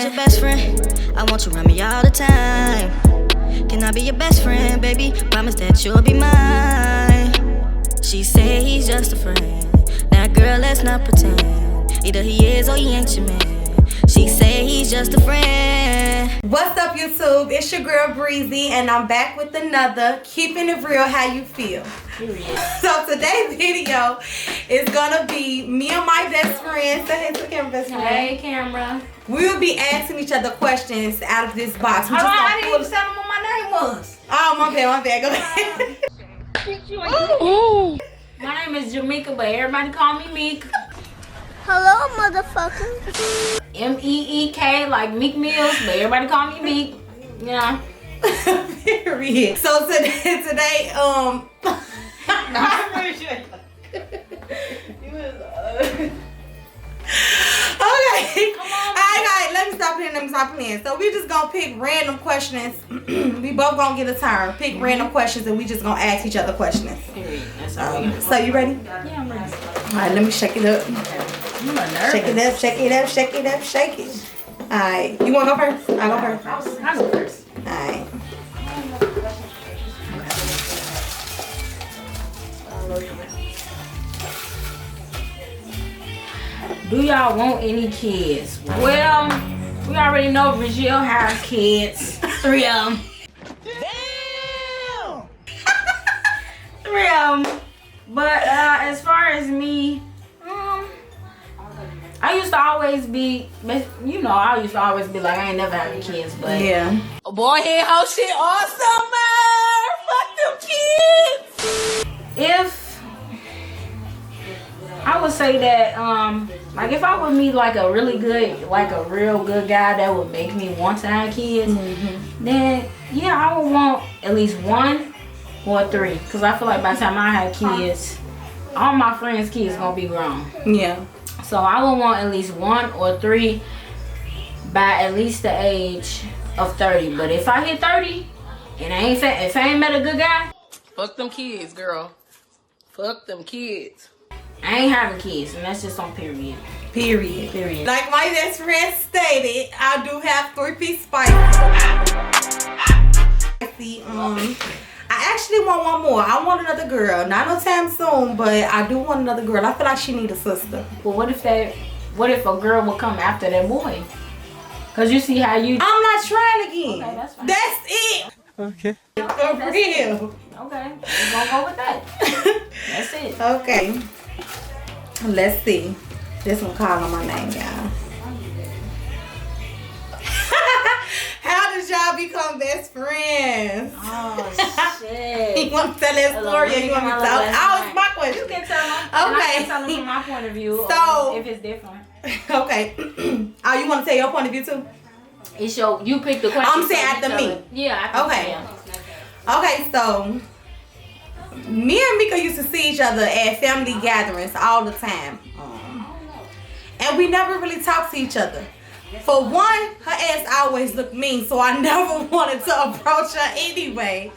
as your best friend. I want you around me all the time. Can I be your best friend, baby? Promise that you'll be mine. She say he's just a friend. Now girl, let's not pretend. Either he is or he ain't your man. She say he's just a friend. What's up, YouTube? It's your girl Breezy, and I'm back with another Keeping It Real How You Feel. So today's video is gonna be me and my best friend. Say hey to the camera, best friend. Hey, camera. We will be asking each other questions out of this box. Hold on, I didn't even tell them what my name was. Oh, my bad. Go ahead. Ooh. My name is Meika, but everybody call me Meek. Hello, motherfucker. M-E-E-K, like Meek Mills, but everybody call me Meek. Yeah. Period. So today, Okay. Alright, let me stop playing. So we just gonna pick random questions. We both gonna get a turn. Pick random questions and we just gonna ask each other questions. That's all So you ready? Yeah, I'm ready. Alright, let me shake it up. I'm nervous. Shake it. Alright. You wanna go first? I'll go first. I'll go first. Alright. Do y'all want any kids? Well, we already know Brazil has kids. 3 of them. Damn! 3 of them. But as far as me, I used to always be, like, I ain't never having kids, but Yeah. boy, hey, how shit all summer. Fuck them kids. If I would say that, like if I would meet like a really good, like a real good guy that would make me want to have kids, then yeah, I would want at least 1 or 3. Cause I feel like by the time I have kids, all my friends' kids gonna be grown. Yeah. So I would want at least 1 or 3 by at least the age of 30. But if I hit 30 and if I ain't met a good guy, fuck them kids, girl. Fuck them kids. I ain't having kids, and that's just on period. Period. Like my best friend stated, I do have 3-piece spice. I actually want 1 more. I want another girl. Not no time soon, but I do want another girl. I feel like she need a sister. Well, what if a girl will come after that boy? Cause you see how you. I'm not trying again. Okay, that's fine. That's it. Okay. For real. Okay, we're gonna go with that. That's it. Okay. Let's see. This one calling my name, y'all. How did y'all become best friends? Oh shit. You want to tell that story or you want me to tell? Oh, it's my question. You can tell them. Okay. And I can tell them from my point of view. So, if it's different. Okay. Oh, you want to tell your point of view too? It's you pick the question. I'm saying after me. Yeah. Okay. Okay, so me and Meika used to see each other at family gatherings all the time. And we never really talked to each other. For one, her ass always looked mean, so I never wanted to approach her anyway.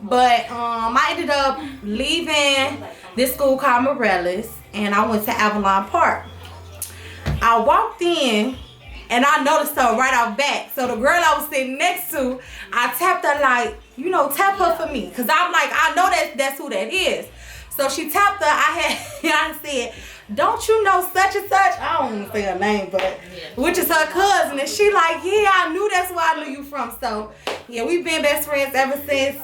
But I ended up leaving this school called Morellis, and I went to Avalon Park. I walked in, and I noticed her right off back. So the girl I was sitting next to, I tapped her like, tap her for me. Because I'm like, I know that's who that is. So she tapped her. I said, don't you know such and such? I don't want to say her name, but which is her cousin. And she like, yeah, I knew that's where I knew you from. So yeah, we've been best friends ever since,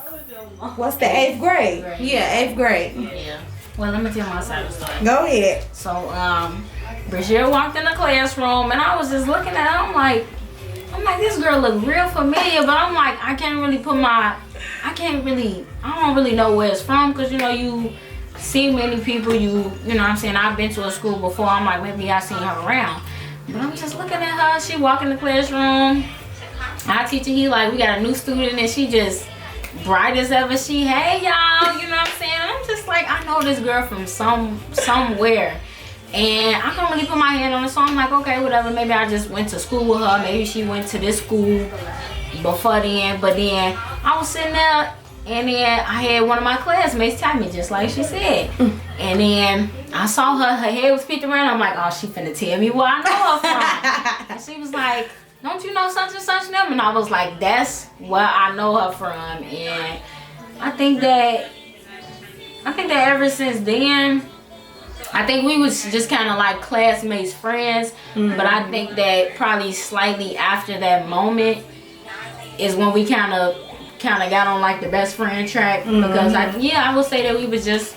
what's the 8th grade? Yeah, 8th grade. Yeah. Well, let me tell my side of the story. Go ahead. So, Brazil walked in the classroom, and I was just looking at her. I'm like, this girl look real familiar, but I'm like, I don't really know where it's from, because you see many people, you know what I'm saying, I've been to a school before. I'm like, maybe I seen her around, but I'm just looking at her. She walk in the classroom, our teacher, he like, we got a new student, and she just bright as ever. She, hey y'all, you know what I'm saying, and I'm just like, I know this girl from somewhere. And I couldn't really put my hand on it, so I'm like, okay, whatever. Maybe I just went to school with her. Maybe she went to this school before then. But then I was sitting there, and then I had one of my classmates tap me, just like she said. And then I saw her head was peeked around. I'm like, oh, she finna tell me where I know her from. And she was like, don't you know such and such them? And I was like, that's where I know her from. And I think that ever since then, I think we was just kind of like classmates, friends. But I think that probably slightly after that moment is when we kind of got on like the best friend track, because I would say that we was just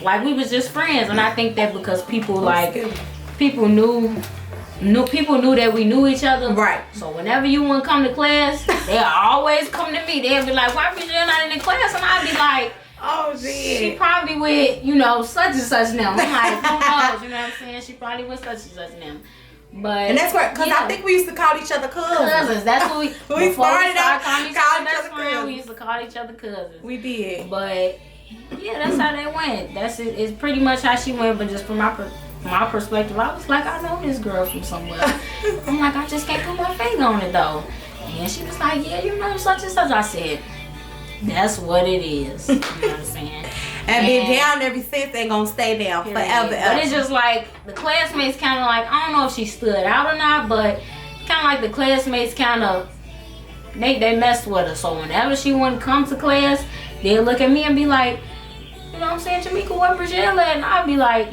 friends. And I think that because people knew that we knew each other, right? So whenever you want to come to class, they'll always come to me. They'll be like, why Bridget not in the class? And I'll be like, oh shit, she probably with such and such now. I'm like, who knows? You know what I'm saying? She probably with such and such now. But and that's right, because I think we used to call each other cousins. That's what we started out calling each other best friends. We used to call each other cousins. We did. But yeah, that's how they went. That's it. It's pretty much how she went. But just from my perspective, I was like, I know this girl from somewhere. I'm like, I just can't put my finger on it though. And she was like, yeah, such and such. I said, that's what it is. You know what I'm saying? And been down ever since, ain't gonna stay down forever. But it's just like the classmates kind of like, I don't know if she stood out or not, but kind of like the classmates kind of they messed with her. So whenever she wouldn't come to class, they'd look at me and be like, you know what I'm saying, Jamaica, where Bridget at? And I'd be like,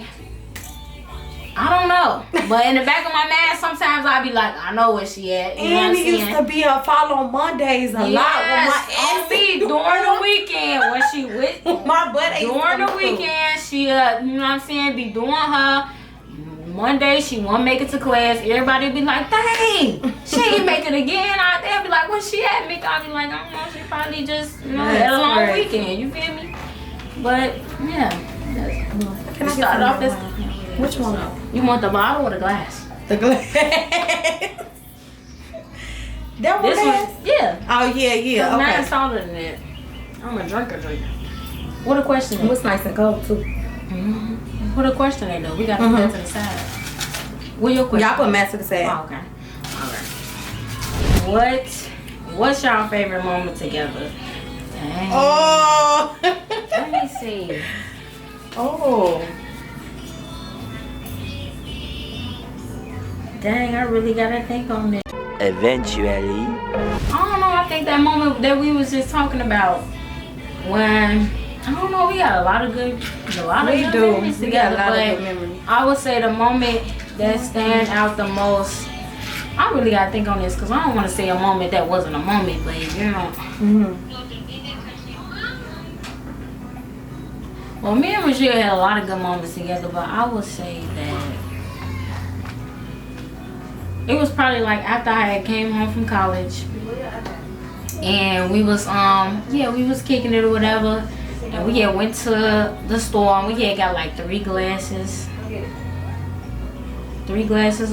I don't know. But in the back of my mind, sometimes I'd be like, I know where she at. You know what I'm saying? Used to be a fall on Mondays a lot with my ass during the weekend when she with my butt. During the weekend, she you know what I'm saying, be doing her. Monday she won't make it to class. Everybody be like, dang, she ain't make it again. They'll be like, where's she at, Meika? I'll be like, I don't know, she probably just had a long weekend. You feel me? But yeah, can I start off this? Which one? You want the bottle or the glass? The glass. That one? Yeah. Oh yeah. Okay. Mine's taller than that. I'm a drinker. What a question? It was nice and cold too. What a question they do. We got to put that to the side. What your question? Y'all put Matt to the side. Oh, okay. All right. What's y'all favorite moment together? Dang. Oh. Let me see. Oh. Dang, I really gotta think on this. Eventually. I don't know, I think that moment that we was just talking about when, I don't know, we got a lot of good memories together, but I would say the moment that stand out the most, I really gotta think on this because I don't want to say a moment that wasn't a moment, but you know. Well, me and Roger had a lot of good moments together, but I would say that it was probably like after I had came home from college, and we was we was kicking it or whatever, and we had went to the store and we had got like 3 glasses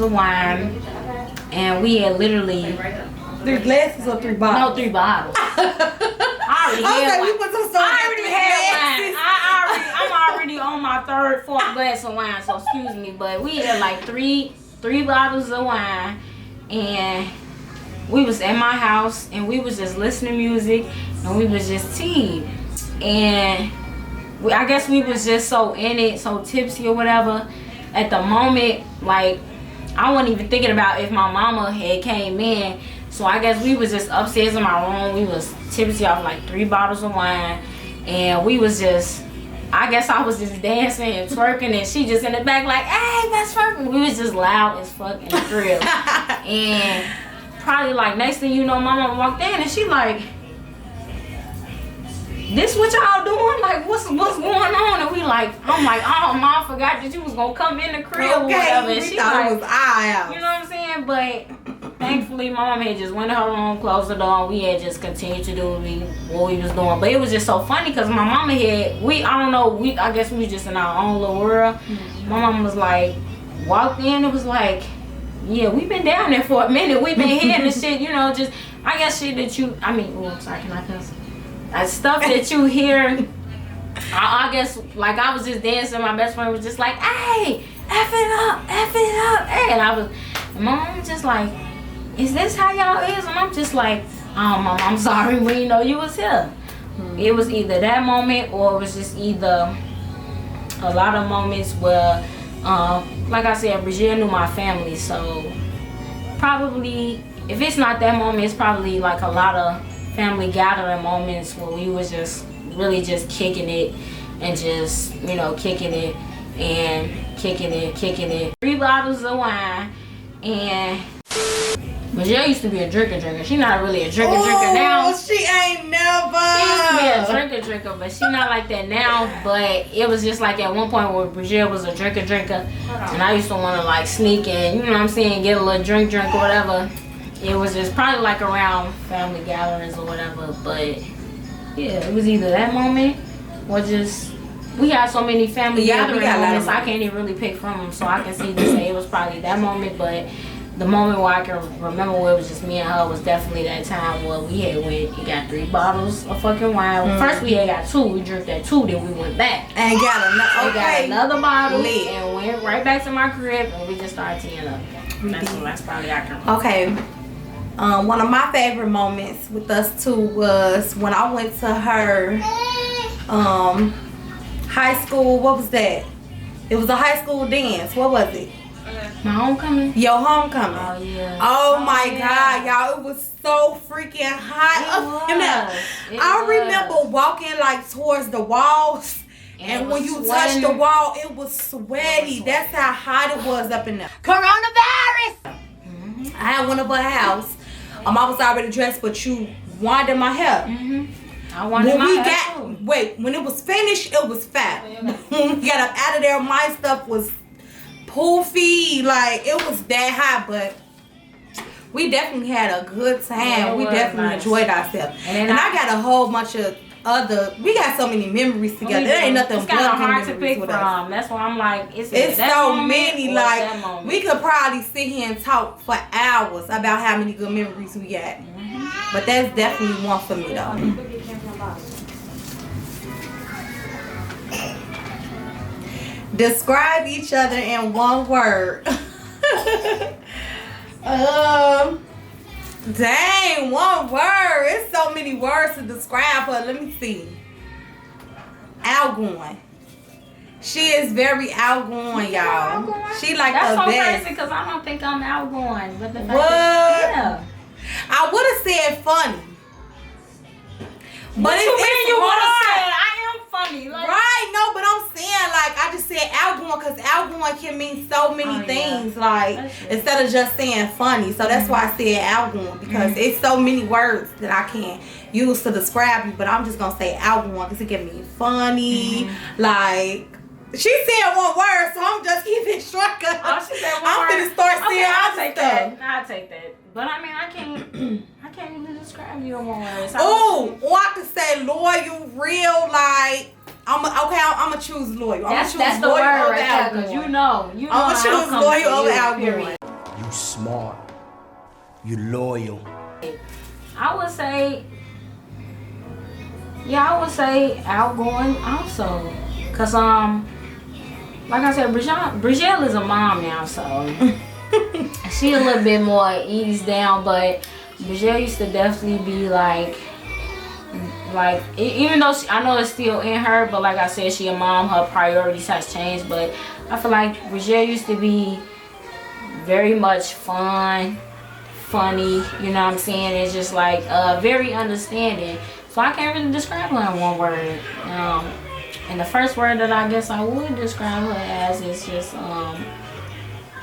of wine, and we had literally 3 glasses or 3 bottles? No, 3 bottles. I already had wine. I'm already on my 3rd, 4th glass of wine, so excuse me, but we had like 3 bottles of wine, and we was at my house and we was just listening to music and we was just tea, and I guess we was just so in it, so tipsy or whatever at the moment. Like, I wasn't even thinking about if my mama had came in, so I guess we was just upstairs in my room. We was tipsy off like 3 bottles of wine, and we was just, I guess I was just dancing and twerking, and she just in the back like, hey, that's twerking. We was just loud as fuck in the crib. And probably like next thing you know, my mama walked in and she like, this what y'all doing? Like, what's going on? And we like, I'm like, oh, mom, I forgot that you was gonna come in the crib or whatever. And she thought like, it was our house. you know what I'm saying? But thankfully, mom had just went to her room, closed the door, and we had just continued to do what we was doing. But it was just so funny because my mama had, I guess we was just in our own little world. My mama was like, walked in, it was like, yeah, we've been down there for a minute. We've been hearing this shit, just, I guess shit that you, I'm sorry, can I cuss? Stuff that you hear, I guess, like I was just dancing, my best friend was just like, hey, F it up, hey. And my mom was just like, is this how y'all is? And I'm just like, oh, mom, I'm sorry, we didn't know you was here. It was either that moment or it was just either a lot of moments where, like I said, Brigitte knew my family, so probably if it's not that moment, it's probably like a lot of family gathering moments where we was just really just kicking it and just, you know, kicking it and kicking it. 3 bottles of wine. And Michelle used to be a drinker. She not really a drinker now. She ain't never. She used to be a drinker, but she not like that now. But it was just like at one point where Brazil was a drinker, and I used to want to like sneak in, you know what I'm saying, get a little drink or whatever. It was just probably like around family gatherings or whatever. But yeah, it was either that moment or just we had so many family gathering moments. I can't even really pick from them, so I can see to say it was probably that moment, but. The moment where I can remember where it was just me and her was definitely that time where we had went and got 3 bottles of fucking wine. First we had got 2. We drank that 2, then we went back. And got another bottle and went right back to my crib and we just started teeing up. That's probably I can remember. Okay. One of my favorite moments with us two was when I went to her high school. What was that? It was a high school dance. What was it? My homecoming? Your homecoming. Oh, yeah. Oh my God, y'all. It was so freaking hot up in there. I remember walking like towards the walls. And when you touched the wall, it was sweaty. That's how hot it was up in there. Coronavirus! I had one of her house. I was already dressed, but you winded my hair. I wanted my hair too. Wait, when it was finished, it was fat. When we got up out of there, my stuff was poofy, like it was that hot, but we definitely had a good time. Yeah, we definitely enjoyed ourselves. And I got a whole bunch of we got so many memories together. There ain't nothing it's kind of hard to pick from. That's why I'm like, it's so many. Like we could probably sit here and talk for hours about how many good memories we got. But that's definitely one for me though. Describe each other in one word. Dang, one word. It's so many words to describe her. Let me see. Outgoing. She is very outgoing, y'all. She like that's the so best. crazy because I don't think I'm outgoing. But the fact What? that, I would have said funny. But you it's you would have hard. said I am funny. Like, Right, no, but I'm saying like I just said outgoing because outgoing can mean so many things. Like instead of just saying funny, so that's why I said outgoing because it's so many words that I can't use to describe you. But I'm just gonna say outgoing because it can mean funny. Like she said one word, so I'm just keeping it short. She said one I'm word. gonna start saying I'll take that. I'll take that. But I mean, I can't really describe you in one word. So or I could say loyal, real, like. I'm gonna choose loyal. That's the loyal word over right there, because you know I'm gonna choose loyal over outgoing. You smart. You loyal. I would say outgoing also, cause like I said, Bridgelle is a mom now, so she a little bit more eased down, but Bridgelle used to definitely be like even though I know it's still in her, but like I said, she a mom, her priorities has changed, but I feel like Bridgelle used to be very much funny, you know what I'm saying? It's just like very understanding. So I can't really describe her in one word. And the first word that I guess I would describe her as is just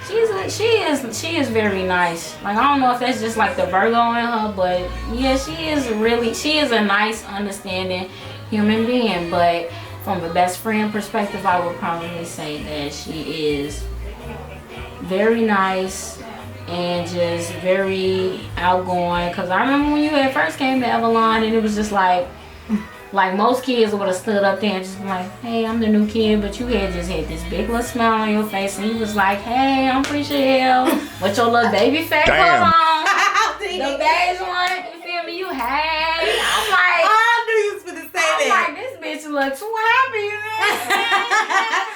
she is very nice. Like I don't know if that's just like the Virgo in her, but yeah, she is a nice, understanding human being. But from a best friend perspective, I would probably say that she is very nice and just very outgoing. Cause I remember when you had first came to Avalon and it was just like most kids would have stood up there and just been like, hey, I'm the new kid, but you had just had this big little smile on your face and you was like, hey, I'm Bridgelle, with your little baby face on. The beige one, you feel me? Hey, I'm like, I knew you was gonna say that. I'm like, this bitch look too happy, you know what I'm saying?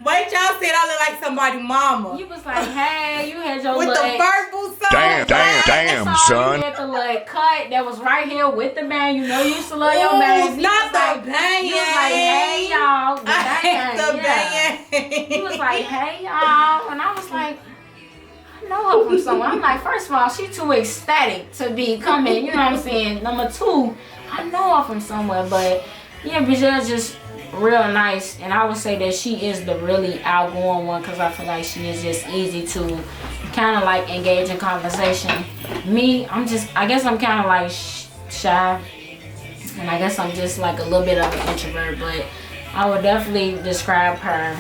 Wait, y'all said I look like somebody's mama. You was like, hey, you had your with little the purple song. Damn, son. You had the little cut that was right here with the band. You know you used to love your bands. Not the band. You was like, hey, y'all. I hate the band. He was like, hey, y'all. And I was like, I know her from somewhere. I'm like, first of all, she too ecstatic to be coming. You know what I'm saying? Number two, I know her from somewhere. But yeah, Bridget's just real nice, and I would say that she is the really outgoing one because I feel like she is just easy to kind of like engage in conversation. Me, I guess I'm kind of like shy, and I guess I'm just like a little bit of an introvert, but I would definitely describe her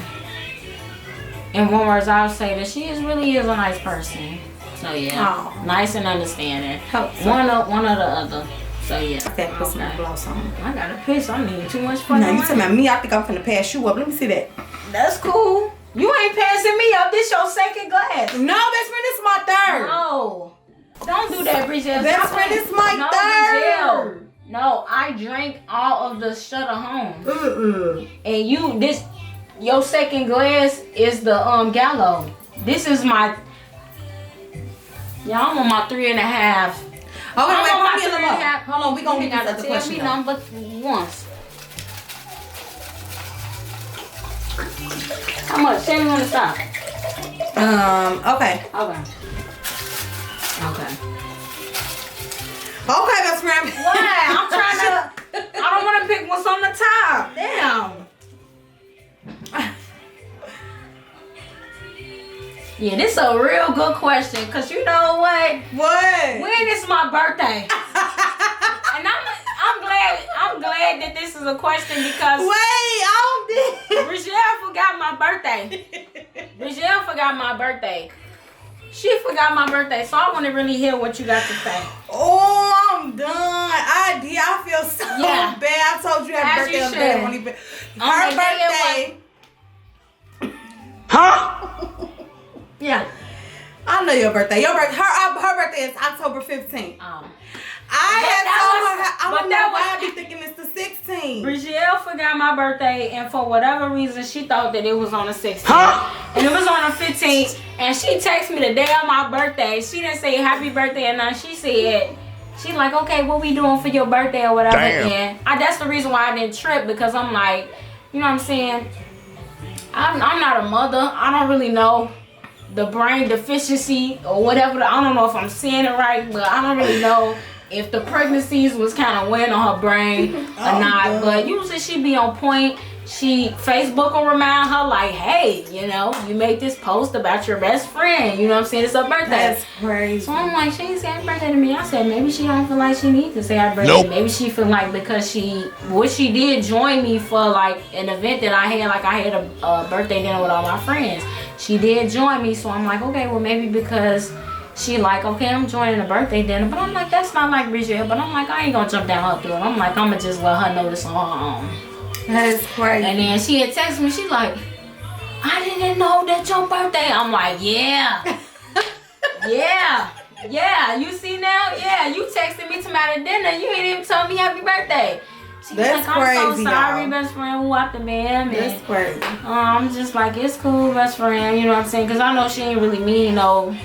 in one word. I would say that she really is a nice person. So yeah, nice and understanding. One or the other. So yeah. That put some gloss on. I gotta piss. I'm needing too much fun. No, you talking about me? I think I'm finna pass you up. Let me see that. That's cool. You ain't passing me up. This your second glass. No, best friend, this is my third. No. Don't do that, Breezy. Best friend, this is my third. No, I drank all of the Shutter Home. And your second glass is the Gallo. This is my. Yeah, I'm on my 3.5. Okay, wait, put me in the mug. Hold on, we gonna get this other question. Number once. How much? Tell me when to stop. Okay. Okay, best friend. Why? I'm trying to. I don't want to pick what's on the top. Damn. Yeah, this is a real good question. Cause you know what? What? When is my birthday? And I'm glad that this is a question because Bridget forgot my birthday. Bridget forgot my birthday. She forgot my birthday, so I want to really hear what you got to say. Oh, I'm done. I feel so bad. I told you happy birthday on the day. Her birthday. Huh? Yeah. I know your birthday. Her birthday is October 15th. I don't know why I be thinking it's the 16th. Bridget forgot my birthday, and for whatever reason, she thought that it was on the 16th. And it was on the 15th, and she texted me the day of my birthday. She didn't say happy birthday, and now she said, she's like, okay, what we doing for your birthday or whatever. Damn. And that's the reason why I didn't trip, because I'm like, you know what I'm saying? I'm not a mother. I don't really know the brain deficiency or whatever. I don't know if I'm saying it right, but I don't really know if the pregnancies was kind of weighing on her brain or not. But usually she be on point. Facebook will remind her like, hey, you know, you made this post about your best friend. You know what I'm saying? It's her birthday. That's crazy. So I'm like, she ain't say happy birthday to me. I said, maybe she don't feel like she needs to say happy birthday. Nope. Maybe she feel like because she did join me for like an event that I had. Like I had a birthday dinner with all my friends. She did join me. So I'm like, okay, well maybe because she like, okay, I'm joining a birthday dinner. But I'm like, that's not like Bridget. But I'm like, I ain't gonna jump down her through it. I'm like, I'm gonna just let her know this on her own. That is crazy. And then she had texted me. She like, I didn't know that your birthday. I'm like, yeah. Yeah. You see now? Yeah, you texted me to my dinner. You ain't even told me happy birthday. She's That's like, I'm crazy, so sorry, y'all. best friend. Who out the man? That's crazy. I'm just like, it's cool, best friend. You know what I'm saying? Because I know she ain't really mean no.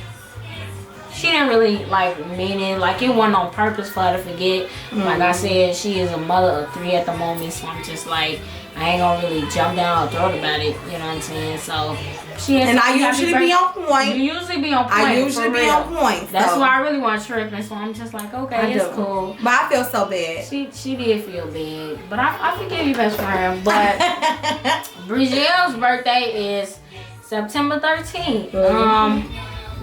She didn't really like mean it. Like it wasn't on purpose for her to forget. Like I said, she is a mother of 3 at the moment. So I'm just like, I ain't gonna really jump down her throat about it. You know what I'm saying? So she has. And I usually be on point. You usually be on point. I usually be on point. That's so. why I really want to trip, and so I'm just like, okay, it's cool. But I feel so bad. She did feel bad, but I forgive you, best friend. But Bridget's birthday is September 13th,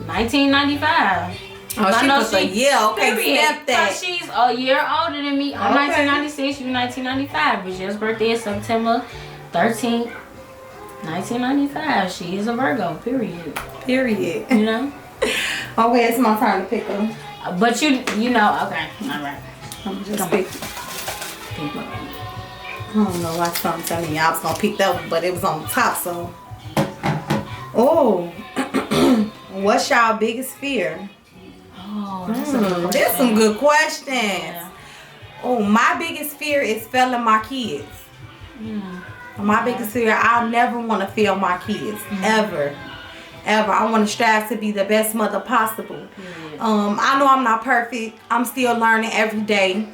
1995. Oh, she was a year. Okay, step that. So she's a year older than me. I'm 1996. You 1995. Bridget's birthday is September 13th, 1995. She is a Virgo. Period. You know. Okay, it's my turn to pick them. But you know. Okay. All right. I'm just pick. I don't know why I'm telling you I was gonna pick that one, but it was on the top. So. Oh. What's y'all biggest fear? Oh, that's a good question. There's some good questions. Yeah. Oh, my biggest fear is failing my kids. My biggest fear, I'll never want to fail my kids. Ever. I want to strive to be the best mother possible. I know I'm not perfect. I'm still learning every day.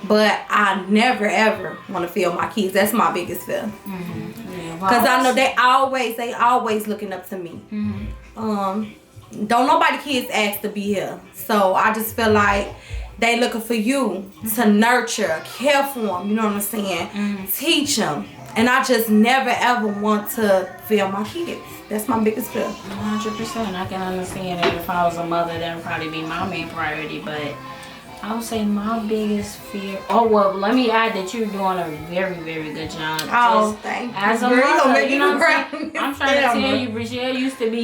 But I never ever want to fail my kids. That's my biggest fear. Because I know they always looking up to me. don't nobody kids ask to be here. So I just feel like they looking for you to nurture, care for them. You know what I'm saying? Teach them. And I just never ever want to fail my kids. That's my biggest fear. 100%. I can understand that if I was a mother, that would probably be my main priority. But I would say my biggest fear. Oh well, let me add that you're doing a very, very good job. Oh, thank you. As a Girl, mother, you know what I'm saying? saying? I'm trying to tell you, Brichelle used to be,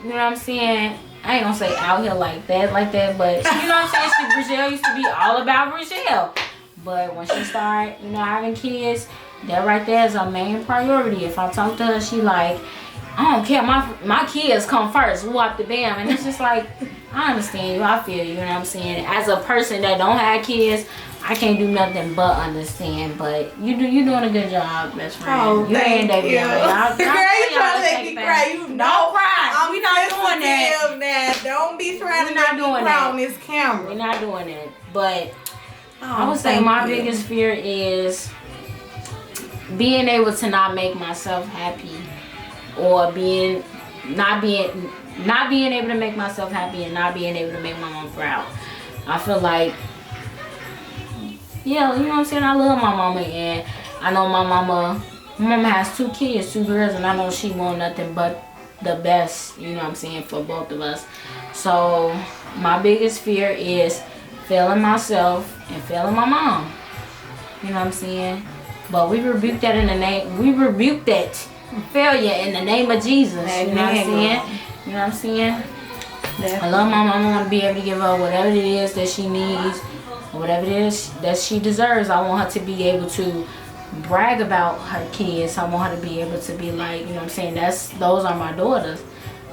you know what I'm saying? I ain't gonna say out here like that, but you know what I'm saying? Brichelle used to be all about Brichelle. But when she started, you know, having kids, that right there is her main priority. If I talk to her, she like, I don't care, my kids come first, whoop the bam. And it's just like, I understand you, I feel you know what I'm saying? As a person that don't have kids, I can't do nothing but understand. But you're doing a good job, best friend. Oh, you thank you. Girl, you trying to make me cry. You don't cry. I'm not doing that. that. Don't be trying to not make me doing cry that. on this camera. We're not doing that. But I Oh, would say thank my you. biggest fear is being able to not make myself happy, or not being able to make myself happy and not being able to make my mom proud. I feel like, yeah, you know what I'm saying? I love my mama, and I know my mama has 2 kids, 2 girls, and I know she want nothing but the best, you know what I'm saying, for both of us. So my biggest fear is failing myself and failing my mom. You know what I'm saying? But we rebuke that failure in the name of Jesus. You know what I'm saying? You know what I'm saying? I love my mama. I want to be able to give her whatever it is that she needs, or whatever it is that she deserves. I want her to be able to brag about her kids. I want her to be able to be like, you know what I'm saying, those are my daughters.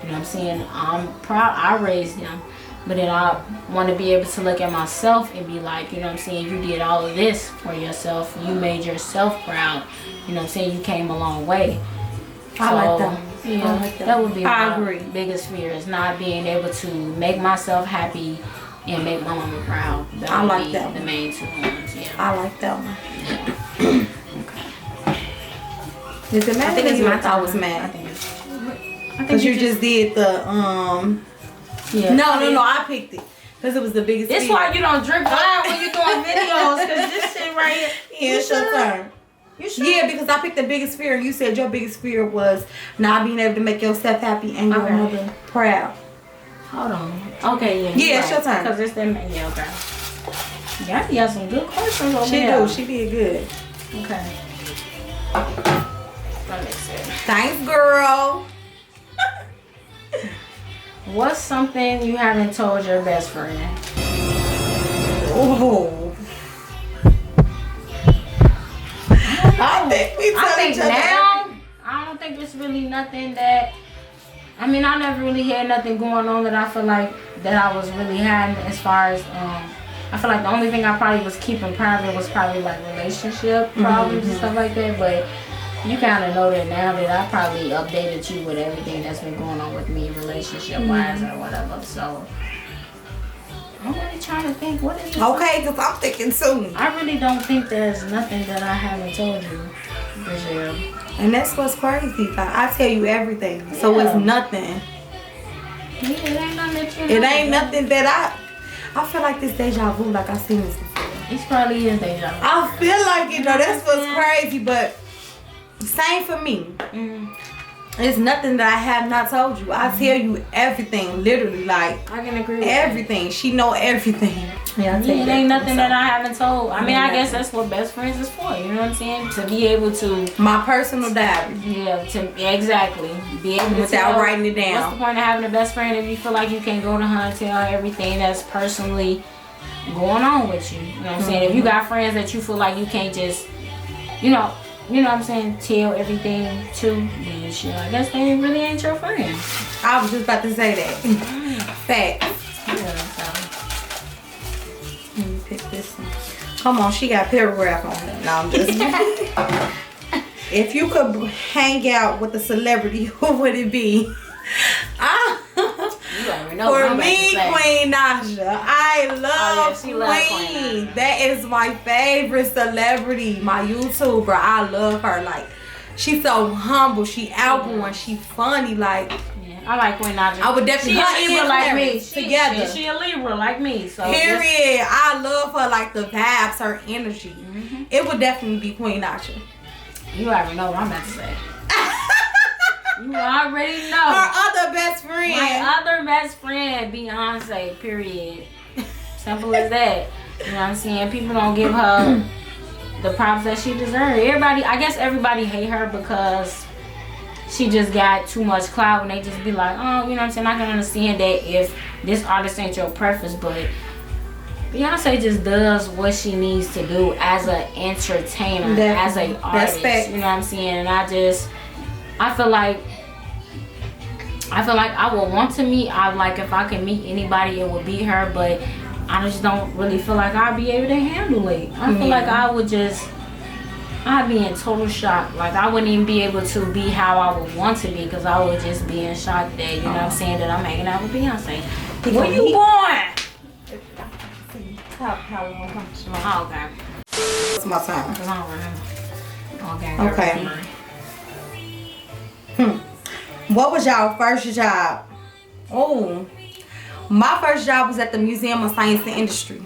You know what I'm saying? I'm proud I raised them. But then I want to be able to look at myself and be like, you know what I'm saying, you did all of this for yourself. You made yourself proud. You know what I'm saying? You came a long way. I like that. Yeah, I like that. that would be I my agree. biggest fear, is not being able to make myself happy and make my mama proud. That I would like be that the one. main 2 ones. Yeah. I like that one. Is it mad? I think it's my I was turn. mad. I think Because you just did the yeah. No, I picked it. Because it was the biggest This fear. why you don't drink wine when you're doing videos, because this shit right here. Yeah, it's your turn. You sure? Yeah, because I picked the biggest fear, and you said your biggest fear was not being able to make yourself happy and your Okay. mother proud. Hold on. Okay, yeah. Yeah, it's your turn. Because it's them. Yeah, okay. Yeah, you got some good questions over She here. do. She did good. Okay. That makes sense. Thanks, girl. What's something you haven't told your best friend? Oh. I think we tell I think each other now, I don't think it's really nothing that, I mean, I never really had nothing going on that I feel like that I was really having as far as, I feel like the only thing I probably was keeping private was probably like relationship problems and stuff like that, but you kind of know that now that I probably updated you with everything that's been going on with me relationship-wise or whatever, so I'm really trying to think, what is it? Okay, because I'm thinking soon. I really don't think there's nothing that I haven't told you, Brazil. And that's what's crazy. Like, I tell you everything. So Yeah. it's nothing. Yeah, it ain't nothing that you It know. ain't nothing that I feel like this deja vu, like I've seen this before. It's probably is deja vu. I feel like it though. That's what's crazy, but same for me. It's nothing that I have not told you. I tell you everything, literally, like I can agree with everything. She know everything. Yeah, that. Yeah, it ain't nothing that I haven't told. I mean, I guess nothing. that's what best friends is for. You know what I'm saying? To be able to, My personal diary. yeah, exactly, be able to Without tell- writing it down. What's the point of having a best friend if you feel like you can't go to her and tell her everything that's personally going on with you? You know what I'm saying? If you got friends that you feel like you can't just, you know what I'm saying, tell everything to, then shit, I guess they really ain't your friend. I was just about to say that. Facts. Yeah, so. Let me pick this one. Come on, she got paragraph on it. No, I'm just. If you could hang out with a celebrity, who would it be? You already know what For I'm about to me, say. Queen Naja. I love she love Queen Queen. Naja. That is my favorite celebrity. My YouTuber. I love her. Like, she's so humble. She outgoing. She funny. Like, Yeah. I like Queen Naja. I would definitely She a Libra like me. together. She a Libra like me. So Period. I love her, like the vibes, her energy. It would definitely be Queen Naja. You already know what I'm about to say. You already know. Her other best friend. My other best friend, Beyonce, period. Simple as that. You know what I'm saying? People don't give her the props that she deserves. I guess everybody hate her because she just got too much clout and they just be like, oh, you know what I'm saying? I can understand that if this artist ain't your preference, but Beyonce just does what she needs to do as an entertainer, as an artist. You know what I'm saying? And I feel like I would want to meet. If I can meet anybody, it would be her. But I just don't really feel like I'd be able to handle it. I feel like I'd be in total shock. Like I wouldn't even be able to be how I would want to be because I would just be in shock that, you know what I'm saying, that I'm hanging out with Beyonce. Where you going? Oh, okay. It's my time. Because I don't remember. Okay. What was y'all first job? Oh, my first job was at the Museum of Science and Industry.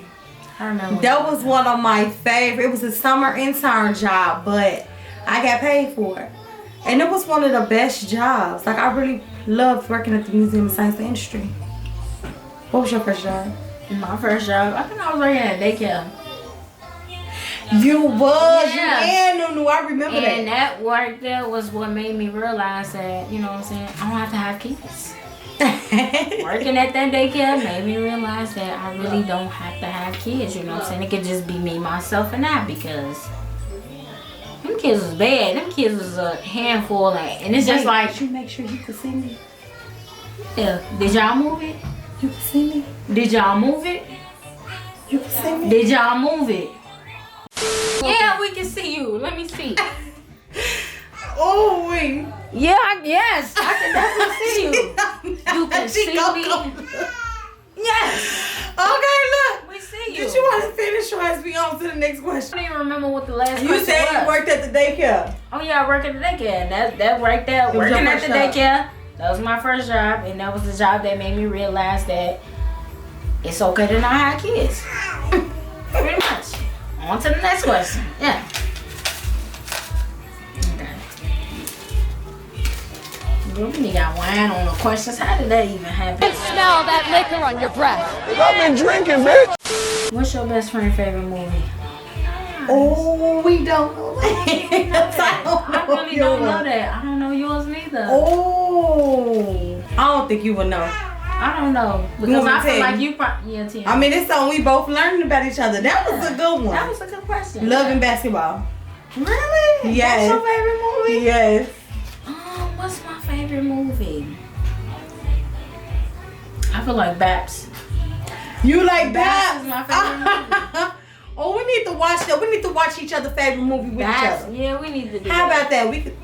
I remember. That was one of my favorite. It was a summer intern job, but I got paid for it. And it was one of the best jobs. Like, I really loved working at the Museum of Science and Industry. What was your first job? My first job, I think I was working at daycare. You was, Yeah. you and Nunu, I remember that. And that work there was what made me realize that, you know what I'm saying, I don't have to have kids. Working at that daycare made me realize that I really don't have to have kids, you know what I'm saying? It could just be me, myself, and I, because them kids was bad. Them kids was a handful, and it's just like, you make sure you could see me. Yeah. Did y'all move it? You can see me. Did y'all move it? You can see me. Did y'all move it? Yeah, we can see you. Let me see. Oh, wait. Yeah, yes, I can definitely see you. You can see me. Yes. Okay, look. We see you. Did you want to finish or as we on to the next question? I don't even remember what the last You question said was. you worked at the daycare. Oh yeah, I work at the daycare. And that right there, was working your at the first job. daycare. That was my first job, and that was the job that made me realize that it's okay to not have kids. Pretty much. On to the next question. Yeah. Okay. Girl, we got wine on the questions. How did that even happen? Smell that liquor on your breath. I've been drinking, bitch. What's your best friend favorite movie? Oh, we don't know that. I really don't know that. I don't know yours neither. Oh, I don't think you would know. I don't know. Because want me I to feel tell like you? you probably... Yeah, Tim. I mean, it's something we both learned about each other. That was a good one. That was a good question. Love and basketball. Really? Yes. That's your favorite movie? Yes. What's my favorite movie? I feel like Baps. You like Baps that? is my favorite movie. Oh, we need to watch that. We need to watch each other's favorite movie with Baps, each other. yeah, we need to do How that. about that? We could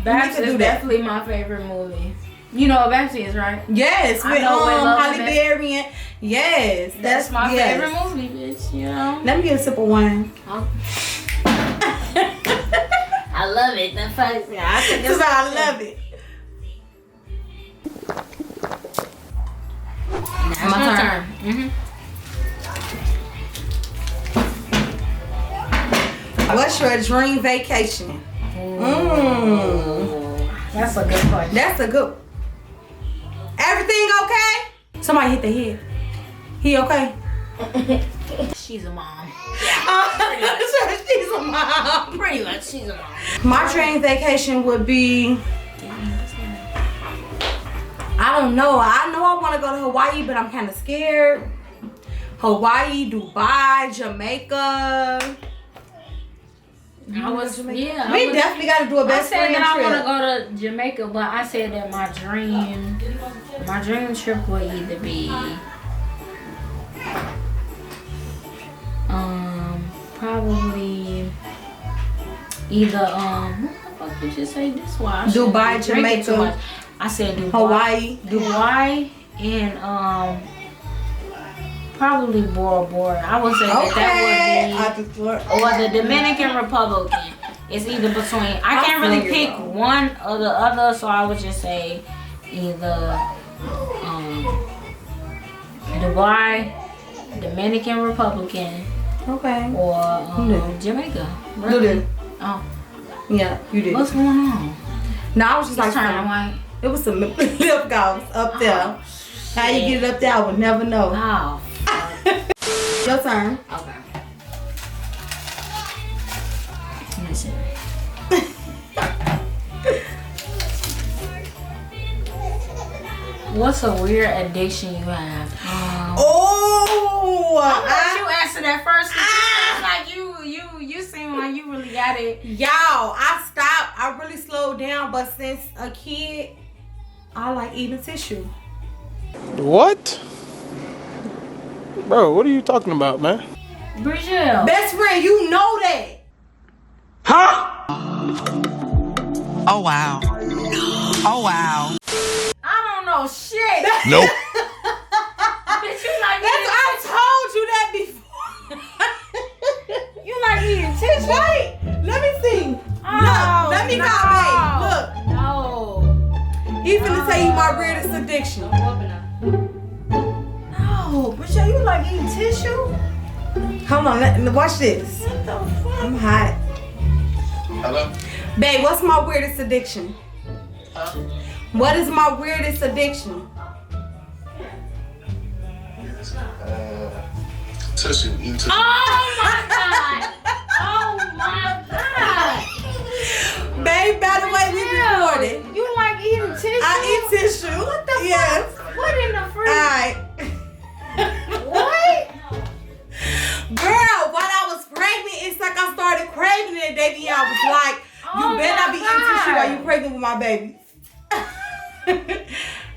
Baps do is that. definitely my favorite movie. You know what Baps is, right? Yes, I with know with Love Holly and Berry and yes, That's my yes. favorite movie, bitch, you know? Let me get a sip of wine. I love it. The fuck, yeah, I think This is it's how I love it. my turn. What's your dream vacation? That's a good question. That's a good. Everything okay? Somebody hit the head. He okay? She's a mom. She's a mom. Pretty much, she's a mom. My dream vacation would be. I don't know. I know I want to go to Hawaii, but I'm kind of scared. Hawaii, Dubai, Jamaica. We Definitely got to do a I best said friend that I want to trip. go to Jamaica, but I said that my dream trip would either be probably either what the fuck did you say this was? Dubai, Jamaica. I said Hawaii. Dubai and probably Bora Bora. I would say that would be or the Dominican Republic. It's either between. I can't really pick one or the other, so I would just say either Dubai, Dominican Republican, Okay. or Jamaica. You did. Oh, Yeah, you did. what's going on? No, I was just like, Turning white. it was some lip gloss up there. How you get it up there, I would never know. Oh, Your turn. okay. Let me see. What's a weird addiction you have? Oh! I'll let you answer that first. 'Cause you seem like you really got it. Y'all, I stopped. I really slowed down, but since a kid, I like eating tissue. What? Bro, what are you talking about, man? Breezy. Best friend, you know that. Oh wow. Oh wow. I don't know shit. Nope. Bitch, you like I told you that before. you like eating tissue? Wait, let me see. Oh, Look, let me call babe. Look, No. he finna tell you my weirdest addiction. No, Breezy, you like eating tissue? Hold on, watch this. What the fuck? I'm hot. Hello? Babe, what's my weirdest addiction? What is my weirdest addiction? Tissue, eating tissue. Oh my god! Oh my god! Babe, by the way, we recorded. You like eating tissue? I eat tissue. What the yes. fuck? What in the freezer? Alright. What? Girl, when I was pregnant, it's like I started craving it, baby. I was like, you Oh better not my be eating tissue while God. you pregnant with my baby.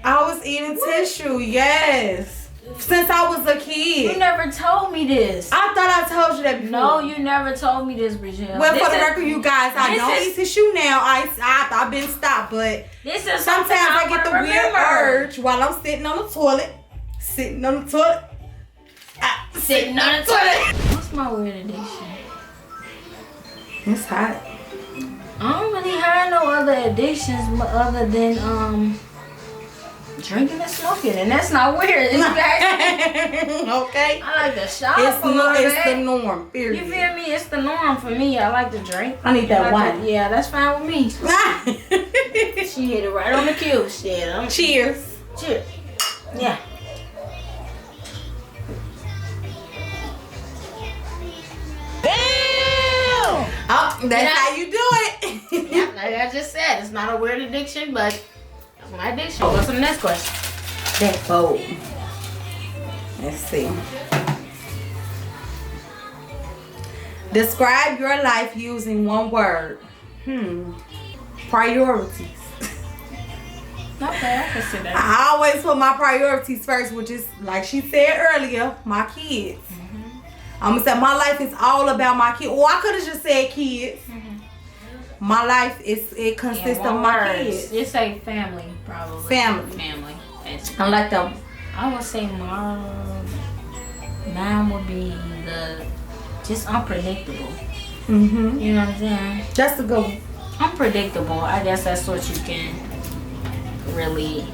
I was eating tissue, yes. Since I was a You kid. never told me this. I thought I told you that before. No, you never told me this, Bridget. Well, for the record, you guys, I this don't is- eat tissue now. I've been stopped, but This is sometimes something I get the wanna weird remember. urge while I'm sitting on the toilet. Sitting on the toilet. Sitting on the toilet. What's my weird addiction? It's hot. I don't really have no other addictions other than drinking and smoking, and that's not weird. It's Okay. I like to shop. It's the norm. norm, period. You feel me? It's the norm for me. I like to drink. I need that I like wine. to- yeah, that's fine with me. She hit it right on the cue. Shit. Cheers. Cheers. Yeah. Oh, that's Yeah. how you do it. Yeah, like I just said, it's not a weird addiction, but that's my addiction. What's the next question? That bold. Let's see. Describe your life using one word. Priorities. Okay, I can see that. I always put my priorities first, which is, like she said earlier, my kids. I'm gonna say my life is all about my kids. Or I could have just said kids. My life it consists of my kids. Just say family, probably. Family. Family. I like them. I would say mine would be just unpredictable. You know what I'm saying? That's a good one. Unpredictable. I guess that's what you can really.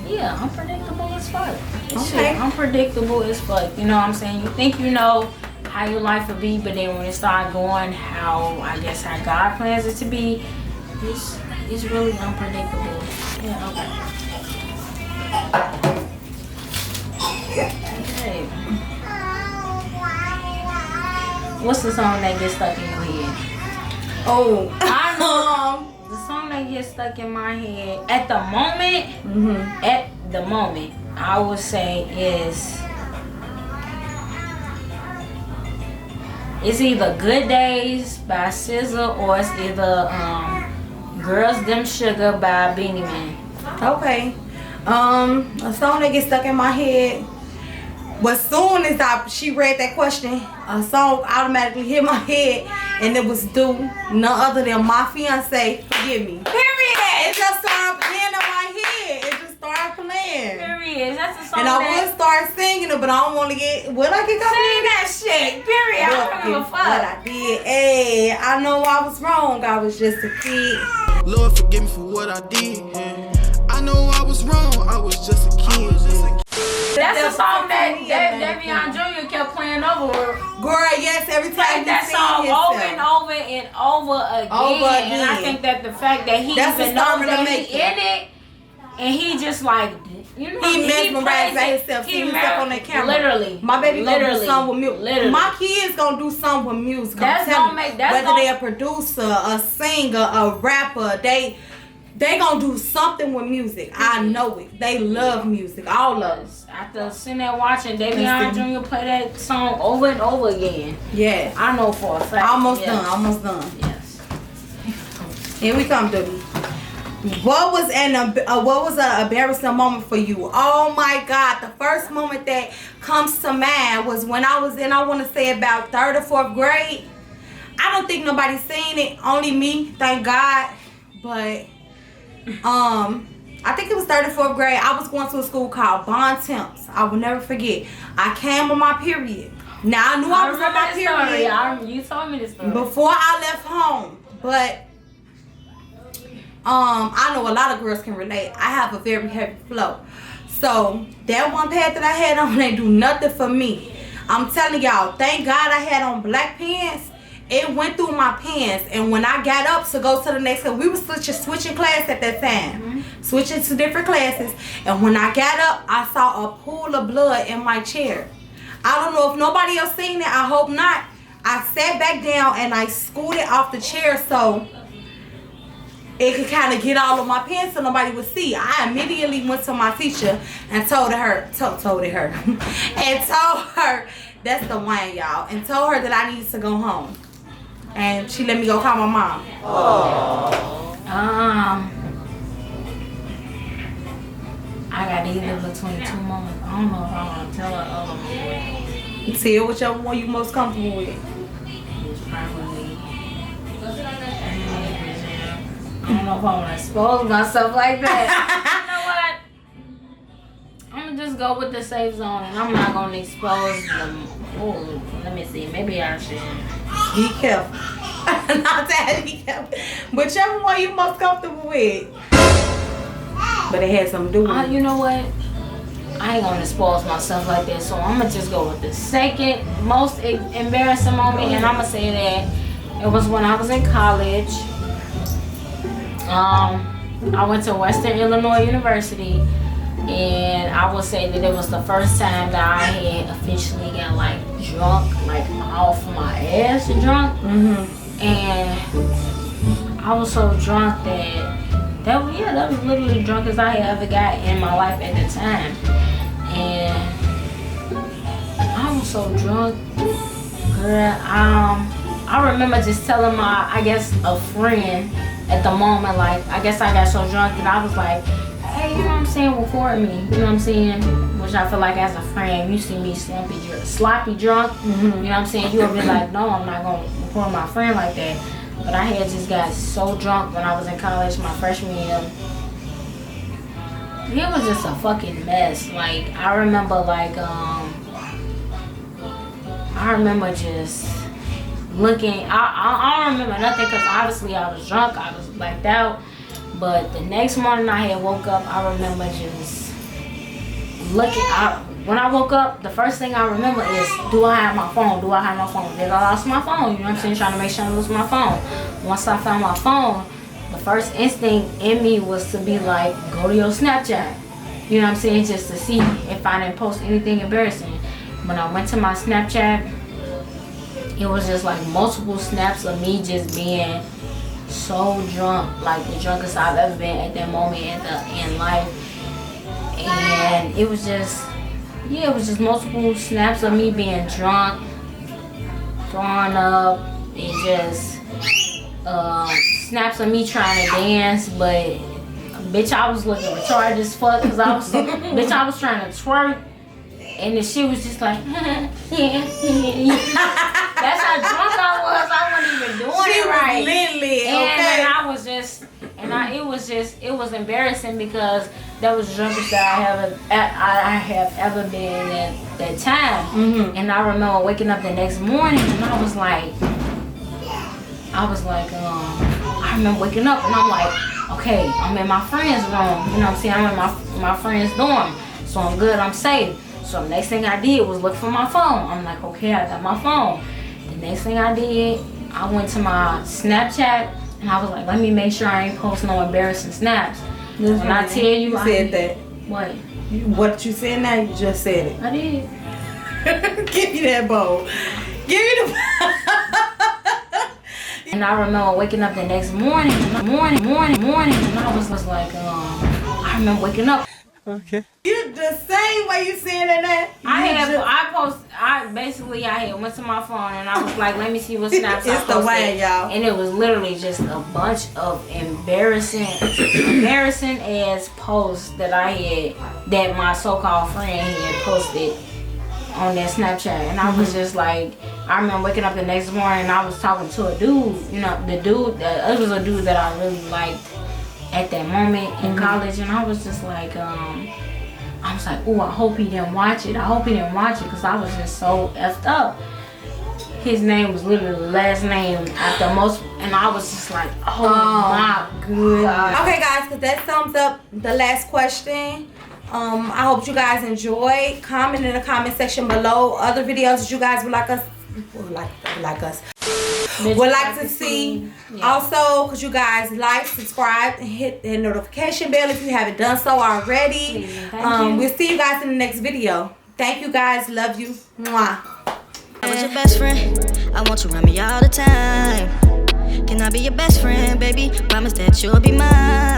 Yeah, unpredictable as fuck. Okay. Unpredictable as fuck. You know what I'm saying? You think you know how your life will be, but then when it starts going how God plans it to be, it's really unpredictable. Yeah, okay. What's the song that gets stuck in your head? Oh, I know. The song that gets stuck in my head at the moment, I would say it's either Good Days by SZA or it's either Girls Them Sugar by Beanie Man. okay. A song that gets stuck in my head. But soon as she read that question, a song automatically hit my head, and it was due none other than My Fiance, Forgive Me. Period. It just started playing in my head. It just started playing. Period. That's the song And I would start singing it, but I don't want to get. What I get caught sing that shit. Period. I don't give a What fuck. I did. Hey, I know I was wrong. I was just a kid. Lord, forgive me for what I did. I know I was wrong, I was just a kid. That's a song that Davion Jr. kept playing over. Girl, yes, every time That song over and over and over again. And I think that the fact that he That's even knows that he in it, and he just like, you know, he mesmerized by himself. He himself on that camera. Literally. My baby gonna do something with music. Literally. My kids gonna do something with music. That's gonna make, whether they're a producer, a singer, a rapper, they gonna do something with music. I know it. They love music. All of us. After sitting there watching Davion Jr. play that song over and over again. Yeah. I know for a fact. Almost done. Yes. Here we come, Dougie. What was an embarrassing moment for you? Oh my God. The first moment that comes to mind was when I was in, I want to say about 3rd or 4th grade. I don't think nobody's seen it. Only me, thank God. But I think it was 3rd or 4th grade. I was going to a school called Bon Temps. I will never forget. I came on my period. Now I knew I was on my period. You told me this story. Before I left home. But I know a lot of girls can relate. I have a very heavy flow. So that one pad that I had on ain't do nothing for me. I'm telling y'all, thank God I had on black pants. It went through my pants, and when I got up to go to the next class, we were switching class at that time, switching to different classes. And when I got up, I saw a pool of blood in my chair. I don't know if nobody else seen it. I hope not. I sat back down and I scooted off the chair so it could kind of get all of my pants so nobody would see. I immediately went to my teacher and told her, that's the one, y'all, and told her that I needed to go home. And she let me go call my mom. I got either between two moments. I don't know if I want to tell her other one. Tell whichever one you most comfortable with. It's probably. I don't know if I want to expose myself like that. You know what? I'm gonna just go with the safe zone, and I'm not gonna expose them. Oh, let me see. Maybe I should. Be careful. Not that be careful. Whichever one you most comfortable with. But it had something to do with it. You know what? I ain't gonna expose myself like that, so I'm gonna just go with the second most embarrassing moment, and I'm gonna say that it was when I was in college. I went to Western Illinois University, and I would say that it was the first time that I had officially got like drunk, like off my ass drunk. And I was so drunk that was literally drunk as I had ever got in my life at the time. And I was so drunk, girl. I remember just telling a friend at the moment, like, I guess I got so drunk that I was like, hey, you know what I'm saying, record me, you know what I'm saying? Which I feel like as a friend, you see me sloppy drunk, you know what I'm saying? You would be like, no, I'm not going to record my friend like that. But I had just got so drunk when I was in college, my freshman year. It was just a fucking mess. Like, I remember just looking, I don't remember nothing because obviously I was drunk, I was blacked out. But the next morning I had woke up, I remember just looking out. When I woke up, the first thing I remember is, do I have my phone? Do I have my phone? Did I lost my phone? You know what I'm saying? Trying to make sure I lose my phone. Once I found my phone, the first instinct in me was to be like, go to your Snapchat. You know what I'm saying? Just to see if I didn't post anything embarrassing. When I went to my Snapchat, it was just like multiple snaps of me just being so drunk, like the drunkest I've ever been at that moment in life. And it was just multiple snaps of me being drunk, throwing up, and just snaps of me trying to dance, but bitch, I was looking retarded as fuck because I was trying to twerk. And the shit was just like, that's how drunk I was. I wasn't even doing it right. It was embarrassing because that was the drunkest that I have ever been at that time. And I remember waking up the next morning and I was like, I I remember waking up and I'm like, okay, I'm in my friend's room. You know what I'm saying? I'm in my friend's dorm. So I'm good, I'm safe. So the next thing I did was look for my phone. I'm like, okay, I got my phone. The next thing I did, I went to my Snapchat and I was like, let me make sure I ain't post no embarrassing snaps. When I tell you, you said that. What? What you said now, you just said it. I did. Give me that bowl. Give me the And I remember waking up the next morning, and I was just like, I remember waking up. Okay. You the same way you saying it now. I went to my phone and I was like, let me see what snaps I It's the posted. way, y'all. And it was literally just a bunch of embarrassing ass posts that that my so-called friend had posted on that Snapchat. And I was just like, I remember waking up the next morning and I was talking to a dude, you know, it was a dude that I really liked at that moment in college, and I was just like, I was like, oh, I hope he didn't watch it. Because I was just so effed up. His name was literally the last name after most, and I was just like, oh my God. Okay, guys, because that sums up the last question. I hope you guys enjoyed. Comment in the comment section below other videos that you guys would like to see. Yeah. Also, could you guys like, subscribe, and hit the notification bell if you haven't done so already. We'll see you guys in the next video. Thank you guys. Love you. Mwah. I was your best friend. I want you around me all the time. Can I be your best friend, baby? Promise that you'll be mine.